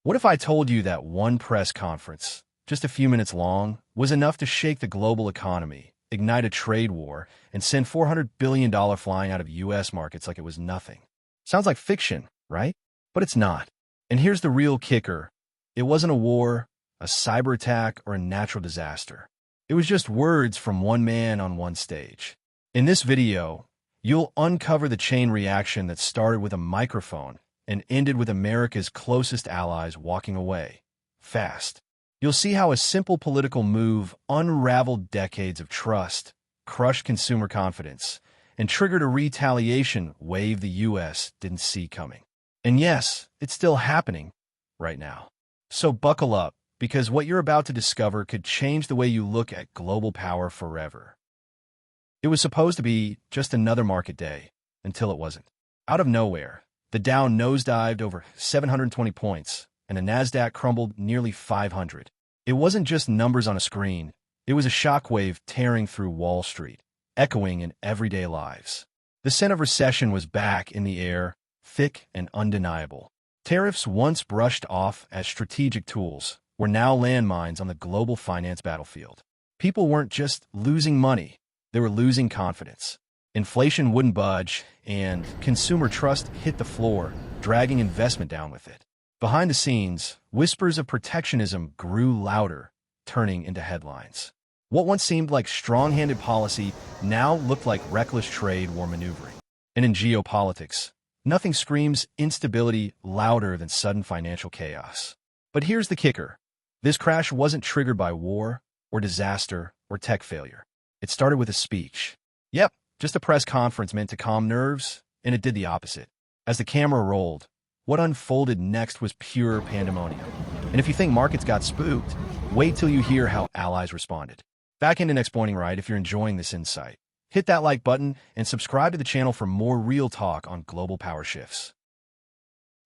What if I told you that one press conference, just a few minutes long, was enough to shake the global economy, ignite a trade war, and send $400 billion flying out of U.S. markets like it was nothing? Sounds like fiction, right? But it's not. And here's the real kicker. It wasn't a war, a cyber attack, or a natural disaster. It was just words from one man on one stage. In this video, you'll uncover the chain reaction that started with a microphone and ended with America's closest allies walking away, fast. You'll see how a simple political move unraveled decades of trust, crushed consumer confidence, and triggered a retaliation wave the U.S. didn't see coming. And yes, it's still happening right now. So buckle up, because what you're about to discover could change the way you look at global power forever. It was supposed to be just another market day, until it wasn't. Out of nowhere, the Dow nosedived over 720 points, and the Nasdaq crumbled nearly 500. It wasn't just numbers on a screen. It was a shockwave tearing through Wall Street, echoing in everyday lives. The scent of recession was back in the air, thick and undeniable. Tariffs, once brushed off as strategic tools, were now landmines on the global finance battlefield. People weren't just losing money, they were losing confidence. Inflation wouldn't budge, and consumer trust hit the floor, dragging investment down with it. Behind the scenes, whispers of protectionism grew louder, turning into headlines. What once seemed like strong-handed policy now looked like reckless trade war maneuvering. And in geopolitics, nothing screams instability louder than sudden financial chaos. But here's the kicker. This crash wasn't triggered by war, or disaster, or tech failure. It started with a speech. Yep, just a press conference meant to calm nerves, and it did the opposite. As the camera rolled, what unfolded next was pure pandemonium. And if you think markets got spooked, wait till you hear how allies responded. Back into Next Pointing Right if you're enjoying this insight. Hit that like button and subscribe to the channel for more real talk on global power shifts.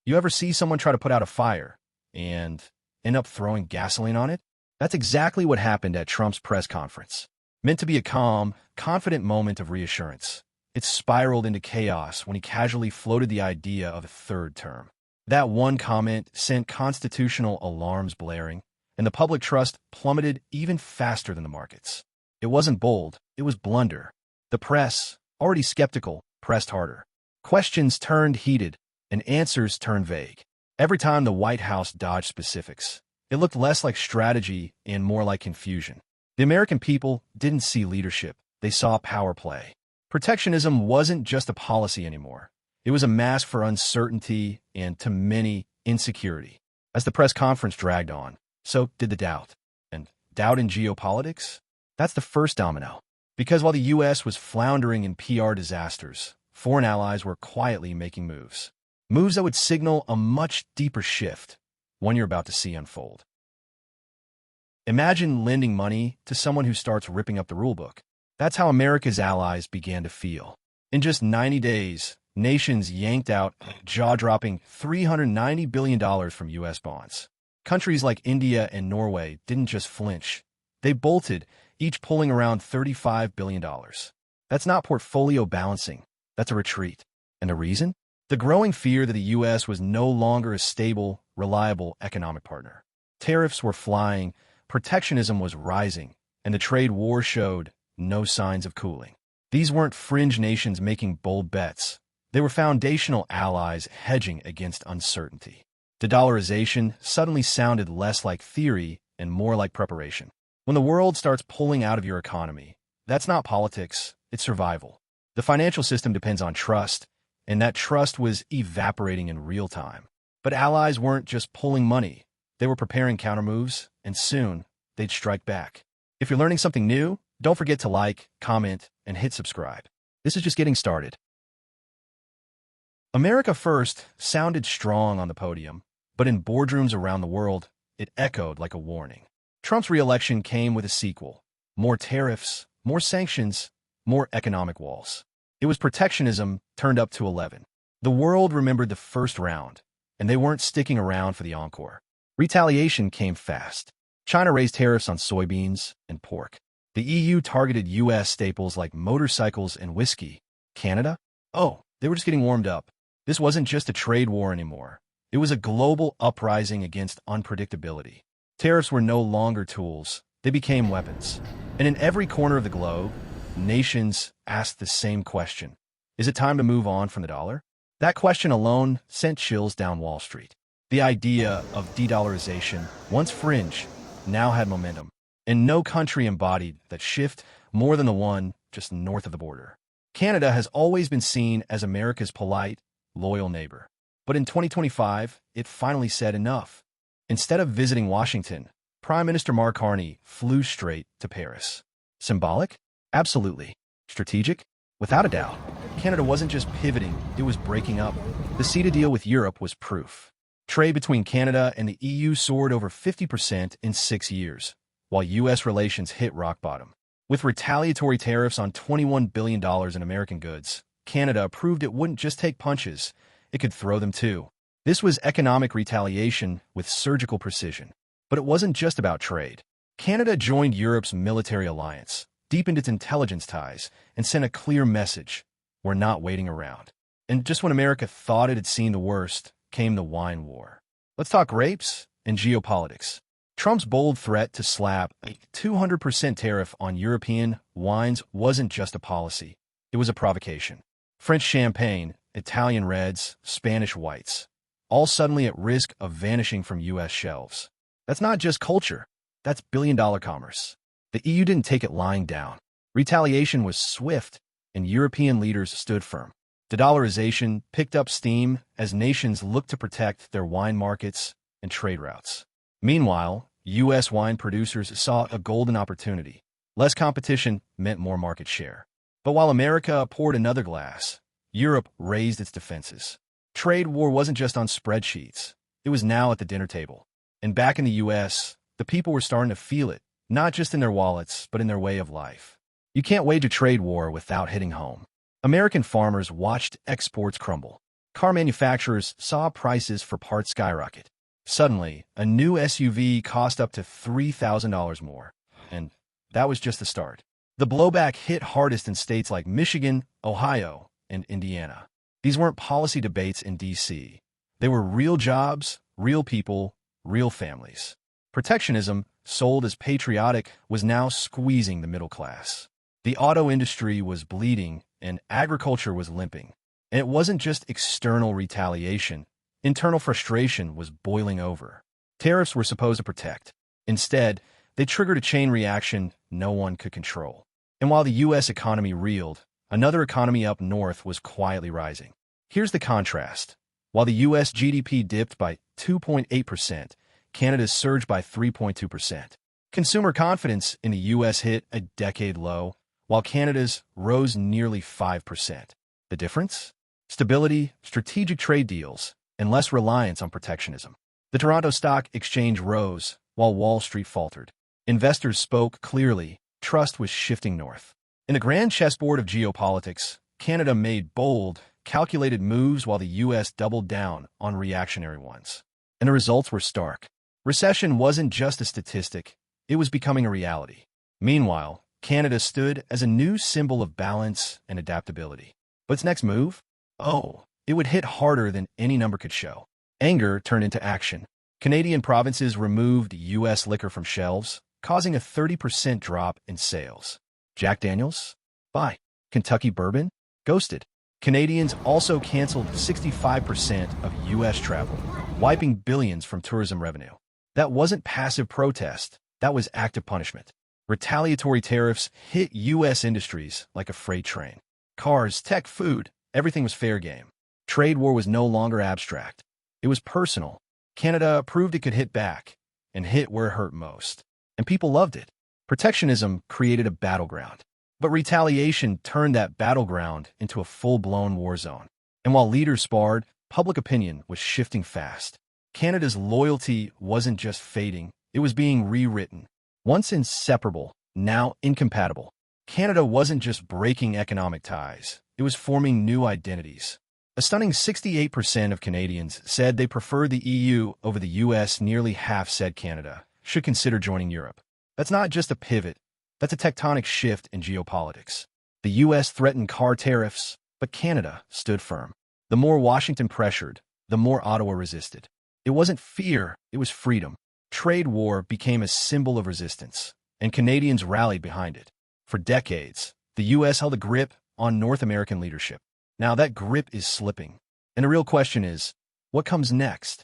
You ever see someone try to put out a fire and end up throwing gasoline on it? That's exactly what happened at Trump's press conference. Meant to be a calm, confident moment of reassurance, it spiraled into chaos when he casually floated the idea of a third term. That one comment sent constitutional alarms blaring, and the public trust plummeted even faster than the markets. It wasn't bold, it was blunder. The press, already skeptical, pressed harder. Questions turned heated, and answers turned vague. Every time the White House dodged specifics, it looked less like strategy and more like confusion. The American people didn't see leadership, they saw power play. Protectionism wasn't just a policy anymore. It was a mask for uncertainty and, to many, insecurity. As the press conference dragged on, so did the doubt. And doubt in geopolitics? That's the first domino. Because while the U.S. was floundering in PR disasters, foreign allies were quietly making moves. Moves that would signal a much deeper shift, one you're about to see unfold. Imagine lending money to someone who starts ripping up the rulebook. That's how America's allies began to feel. In just 90 days, nations yanked out jaw-dropping $390 billion from U.S. bonds. Countries like India and Norway didn't just flinch. They bolted, each pulling around $35 billion. That's not portfolio balancing. That's a retreat. And the reason? The growing fear that the U.S. was no longer a stable, reliable economic partner. Tariffs were flying, protectionism was rising, and the trade war showed no signs of cooling. These weren't fringe nations making bold bets. They were foundational allies hedging against uncertainty. De-dollarization suddenly sounded less like theory and more like preparation. When the world starts pulling out of your economy, that's not politics, it's survival. The financial system depends on trust, and that trust was evaporating in real time. But allies weren't just pulling money. They were preparing countermoves, and soon, they'd strike back. If you're learning something new, don't forget to like, comment, and hit subscribe. This is just getting started. America First sounded strong on the podium, but in boardrooms around the world, it echoed like a warning. Trump's re-election came with a sequel. More tariffs, more sanctions, more economic walls. It was protectionism turned up to 11. The world remembered the first round, and they weren't sticking around for the encore. Retaliation came fast. China raised tariffs on soybeans and pork. The EU targeted U.S. staples like motorcycles and whiskey. Canada? Oh, they were just getting warmed up. This wasn't just a trade war anymore. It was a global uprising against unpredictability. Tariffs were no longer tools, they became weapons. And in every corner of the globe, nations asked the same question. Is it time to move on from the dollar? That question alone sent chills down Wall Street. The idea of de-dollarization, once fringe, now had momentum. And no country embodied that shift more than the one just north of the border. Canada has always been seen as America's polite, loyal neighbor. But in 2025, it finally said enough. Instead of visiting Washington, Prime Minister Mark Carney flew straight to Paris. Symbolic? Absolutely. Strategic? Without a doubt. Canada wasn't just pivoting, it was breaking up. The CETA deal with Europe was proof. Trade between Canada and the EU soared over 50% in 6 years, while U.S. relations hit rock bottom. With retaliatory tariffs on $21 billion in American goods, Canada proved it wouldn't just take punches, it could throw them too. This was economic retaliation with surgical precision. But it wasn't just about trade. Canada joined Europe's military alliance, deepened its intelligence ties, and sent a clear message: we're not waiting around. And just when America thought it had seen the worst, came the wine war. Let's talk grapes and geopolitics. Trump's bold threat to slap a 200% tariff on European wines wasn't just a policy. It was a provocation. French champagne, Italian reds, Spanish whites, all suddenly at risk of vanishing from U.S. shelves. That's not just culture. That's billion-dollar commerce. The EU didn't take it lying down. Retaliation was swift, and European leaders stood firm. De-dollarization picked up steam as nations looked to protect their wine markets and trade routes. Meanwhile, U.S. wine producers saw a golden opportunity. Less competition meant more market share. But while America poured another glass, Europe raised its defenses. Trade war wasn't just on spreadsheets. It was now at the dinner table. And back in the U.S., the people were starting to feel it, not just in their wallets, but in their way of life. You can't wage a trade war without hitting home. American farmers watched exports crumble. Car manufacturers saw prices for parts skyrocket. Suddenly, a new SUV cost up to $3,000 more. And that was just the start. The blowback hit hardest in states like Michigan, Ohio, and Indiana. These weren't policy debates in D.C. They were real jobs, real people, real families. Protectionism, sold as patriotic, was now squeezing the middle class. The auto industry was bleeding, and agriculture was limping. And it wasn't just external retaliation. Internal frustration was boiling over. Tariffs were supposed to protect. Instead, they triggered a chain reaction no one could control. And while the U.S. economy reeled, another economy up north was quietly rising. Here's the contrast. While the U.S. GDP dipped by 2.8%, Canada's surged by 3.2%. Consumer confidence in the U.S. hit a decade low, while Canada's rose nearly 5%. The difference? Stability, strategic trade deals, and less reliance on protectionism. The Toronto Stock Exchange rose, while Wall Street faltered. Investors spoke clearly. Trust was shifting north. In the grand chessboard of geopolitics, Canada made bold, calculated moves while the U.S. doubled down on reactionary ones. And the results were stark. Recession wasn't just a statistic, it was becoming a reality. Meanwhile, Canada stood as a new symbol of balance and adaptability. But its next move? Oh, it would hit harder than any number could show. Anger turned into action. Canadian provinces removed U.S. liquor from shelves, causing a 30% drop in sales. Jack Daniels? Bye. Kentucky bourbon? Ghosted. Canadians also canceled 65% of U.S. travel, wiping billions from tourism revenue. That wasn't passive protest, that was active punishment. Retaliatory tariffs hit U.S. industries like a freight train. Cars, tech, food, everything was fair game. Trade war was no longer abstract. It was personal. Canada proved it could hit back, and hit where it hurt most. And people loved it. Protectionism created a battleground. But retaliation turned that battleground into a full-blown war zone. And while leaders sparred, public opinion was shifting fast. Canada's loyalty wasn't just fading, it was being rewritten. Once inseparable, now incompatible. Canada wasn't just breaking economic ties, it was forming new identities. A stunning 68% of Canadians said they preferred the EU over the US. Nearly half said Canada should consider joining Europe. That's not just a pivot, that's a tectonic shift in geopolitics. The US threatened car tariffs, but Canada stood firm. The more Washington pressured, the more Ottawa resisted. It wasn't fear, it was freedom. Trade war became a symbol of resistance, and Canadians rallied behind it. For decades, the U.S. held a grip on North American leadership. Now that grip is slipping. And the real question is, what comes next?